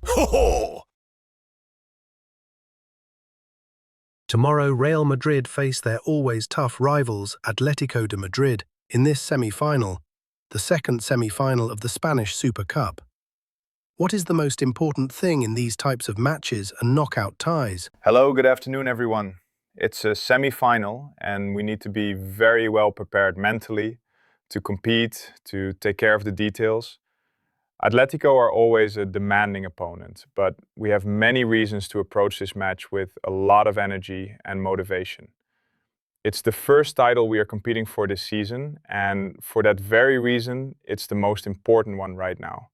Ho ho! Tomorrow, Real Madrid face their always tough rivals Atletico de Madrid in this semi-final, the second semi-final of the Spanish Super Cup. What is the most important thing in these types of matches and knockout ties? Hello, good afternoon, everyone. It's a semi-final, and we need to be very well prepared mentally to compete, to take care of the details. Atletico are always a demanding opponent, but we have many reasons to approach this match with a lot of energy and motivation. It's the first title we are competing for this season, and for that very reason, it's the most important one right now.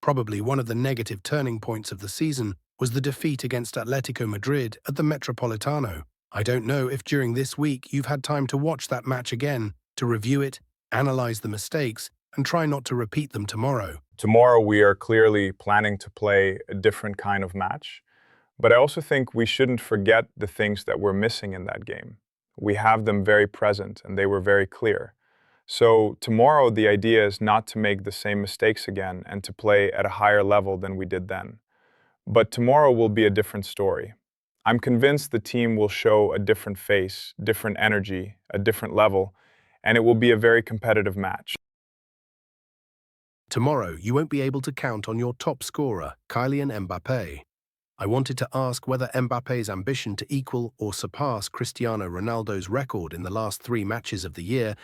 Probably one of the negative turning points of the season was the defeat against Atletico Madrid at the Metropolitano. I don't know if during this week you've had time to watch that match again, to review it, analyze the mistakes, and try not to repeat them tomorrow. Tomorrow we are clearly planning to play a different kind of match, but I also think we shouldn't forget the things that we're missing in that game. We have them very present and they were very clear. So tomorrow the idea is not to make the same mistakes again and to play at a higher level than we did then. But tomorrow will be a different story. I'm convinced the team will show a different face, different energy, a different level, and it will be a very competitive match. Tomorrow, you won't be able to count on your top scorer, Kylian Mbappé. I wanted to ask whether Mbappe's ambition to equal or surpass Cristiano Ronaldo's record in the last 3 matches of the year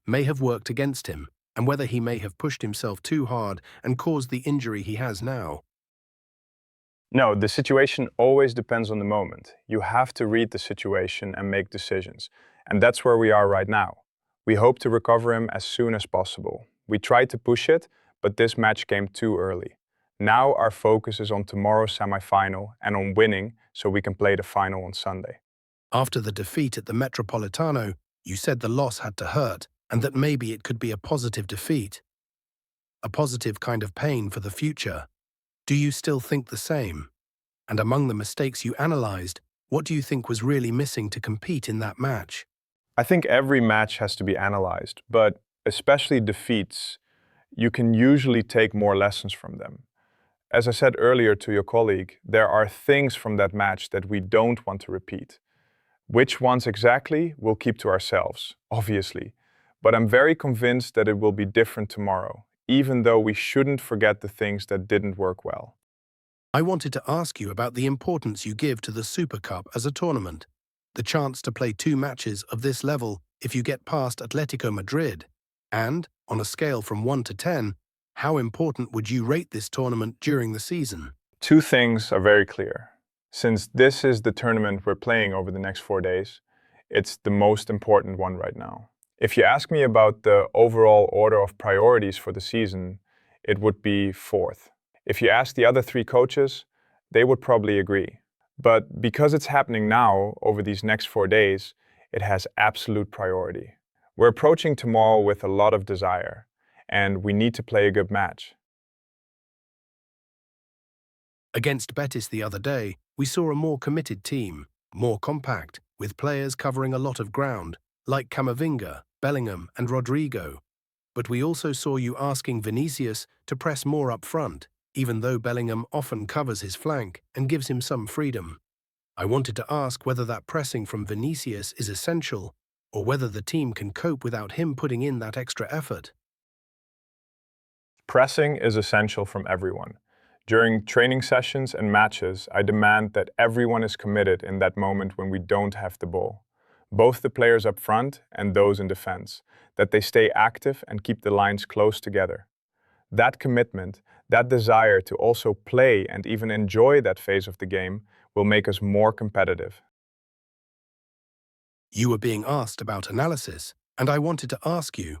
may have worked against him, and whether he may have pushed himself too hard and caused the injury he has now. No, the situation always depends on the moment. You have to read the situation and make decisions. And that's where we are right now. We hope to recover him as soon as possible. We tried to push it, but this match came too early. Now our focus is on tomorrow's semi-final and on winning so we can play the final on Sunday. After the defeat at the Metropolitano, you said the loss had to hurt and that maybe it could be a positive defeat. A positive kind of pain for the future. Do you still think the same? And among the mistakes you analyzed, what do you think was really missing to compete in that match? I think every match has to be analyzed, but especially defeats, you can usually take more lessons from them. As I said earlier to your colleague, there are things from that match that we don't want to repeat. Which ones exactly, we'll keep to ourselves, obviously. But I'm very convinced that it will be different tomorrow, even though we shouldn't forget the things that didn't work well. I wanted to ask you about the importance you give to the Super Cup as a tournament. The chance to play 2 matches of this level if you get past Atletico Madrid. And, on a scale from 1 to 10, how important would you rate this tournament during the season? 2 things are very clear. Since this is the tournament we're playing over the next 4 days, it's the most important one right now. If you ask me about the overall order of priorities for the season, it would be 4th. If you ask the other 3 coaches, they would probably agree. But because it's happening now, over these next 4 days, it has absolute priority. We're approaching tomorrow with a lot of desire, and we need to play a good match. Against Betis the other day, we saw a more committed team, more compact, with players covering a lot of ground, like Camavinga, Bellingham and Rodrigo. But we also saw you asking Vinicius to press more up front, even though Bellingham often covers his flank and gives him some freedom. I wanted to ask whether that pressing from Vinicius is essential, or whether the team can cope without him putting in that extra effort. Pressing is essential from everyone. During training sessions and matches, I demand that everyone is committed in that moment when we don't have the ball. Both the players up front and those in defense, that they stay active and keep the lines close together. That commitment, that desire to also play and even enjoy that phase of the game will make us more competitive. You were being asked about analysis, and I wanted to ask you,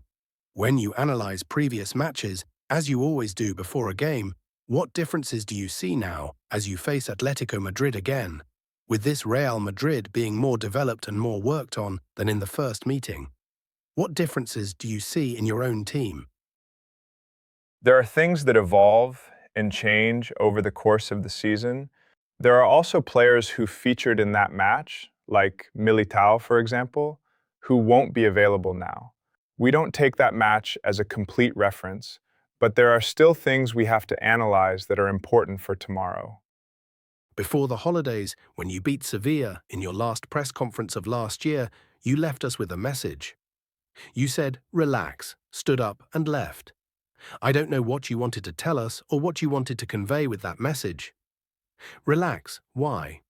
when you analyze previous matches, as you always do before a game, what differences do you see now as you face Atletico Madrid again, with this Real Madrid being more developed and more worked on than in the first meeting? What differences do you see in your own team? There are things that evolve and change over the course of the season. There are also players who featured in that match, like Militao, for example, who won't be available now. We don't take that match as a complete reference, But there are still things we have to analyze that are important for tomorrow. Before the holidays, when you beat Sevilla in your last press conference of last year, you left us with a message. You said, "Relax," stood up and left. I don't know what you wanted to tell us or what you wanted to convey with that message. Relax, why?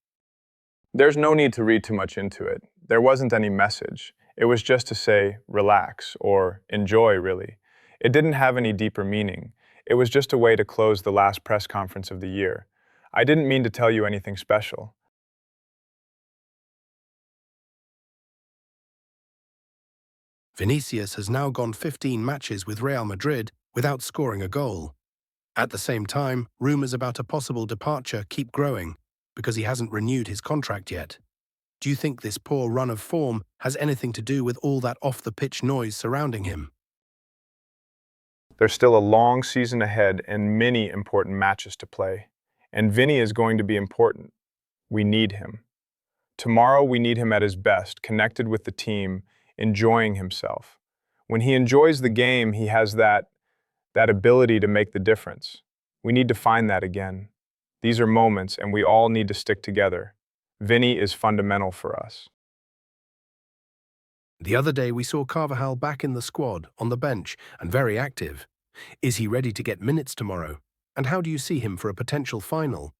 There's no need to read too much into it. There wasn't any message. It was just to say, relax, or enjoy, really. It didn't have any deeper meaning. It was just a way to close the last press conference of the year. I didn't mean to tell you anything special. Vinicius has now gone 15 matches with Real Madrid without scoring a goal. At the same time, rumours about a possible departure keep growing because he hasn't renewed his contract yet. Do you think this poor run of form has anything to do with all that off-the-pitch noise surrounding him? There's still a long season ahead and many important matches to play. And Vinny is going to be important. We need him. Tomorrow we need him at his best, connected with the team, enjoying himself. When he enjoys the game, he has that ability to make the difference. We need to find that again. These are moments, and we all need to stick together. Vinny is fundamental for us. The other day we saw Carvajal back in the squad, on the bench, and very active. Is he ready to get minutes tomorrow? And how do you see him for a potential final?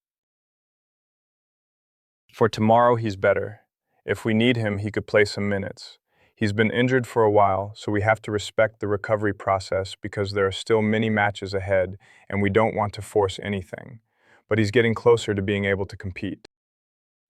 For tomorrow, he's better. If we need him, he could play some minutes. He's been injured for a while, so we have to respect the recovery process because there are still many matches ahead and we don't want to force anything. But he's getting closer to being able to compete.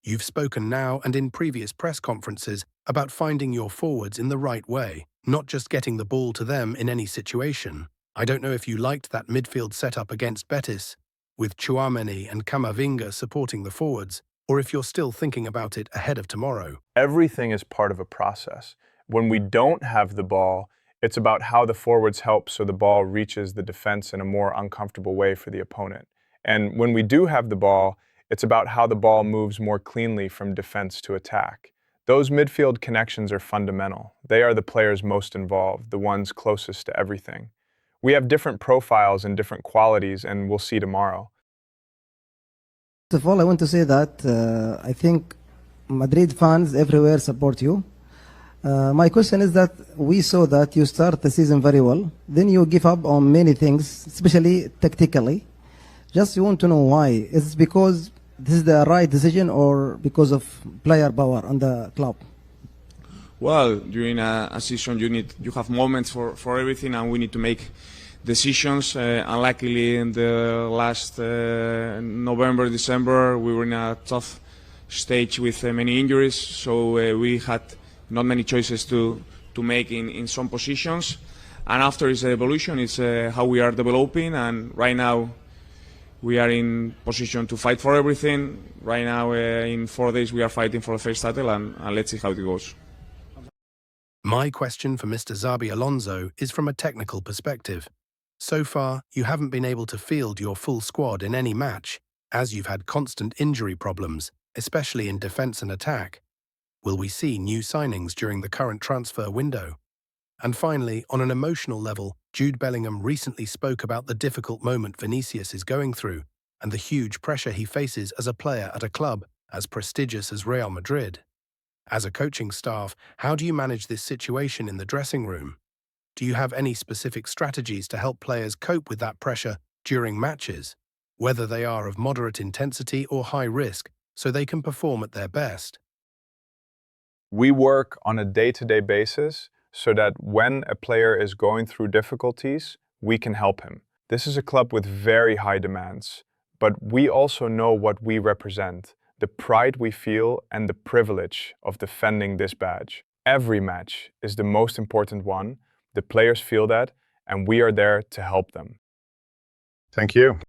You've spoken now and in previous press conferences about finding your forwards in the right way, not just getting the ball to them in any situation. I don't know if you liked that midfield setup against Betis, with Tchouaméni and Camavinga supporting the forwards, or if you're still thinking about it ahead of tomorrow. Everything is part of a process. When we don't have the ball, it's about how the forwards help so the ball reaches the defense in a more uncomfortable way for the opponent. And when we do have the ball, it's about how the ball moves more cleanly from defense to attack. Those midfield connections are fundamental. They are the players most involved, the ones closest to everything. We have different profiles and different qualities, and we'll see tomorrow. First of all, I want to say that I think Madrid fans everywhere support you. My question is that we saw that you start the season very well, then you give up on many things, especially tactically. Just want to know why. Is it because this is the right decision or because of player power on the club? Well, during a season you have moments for everything, and we need to make decisions. Unluckily, in the last November, December, we were in a tough stage with many injuries, so we had not many choices to make in some positions. And after is the evolution, it's how we are developing, and right now we are in position to fight for everything. Right now, in 4 days, we are fighting for the first title, and let's see how it goes. My question for Mr. Xabi Alonso is from a technical perspective. So far, you haven't been able to field your full squad in any match, as you've had constant injury problems, especially in defense and attack. Will we see new signings during the current transfer window? And finally, on an emotional level, Jude Bellingham recently spoke about the difficult moment Vinicius is going through and the huge pressure he faces as a player at a club as prestigious as Real Madrid. As a coaching staff, how do you manage this situation in the dressing room? Do you have any specific strategies to help players cope with that pressure during matches, whether they are of moderate intensity or high risk, so they can perform at their best? We work on a day-to-day basis so that when a player is going through difficulties, we can help him. This is a club with very high demands, but we also know what we represent, the pride we feel and the privilege of defending this badge. Every match is the most important one. The players feel that, and we are there to help them. Thank you.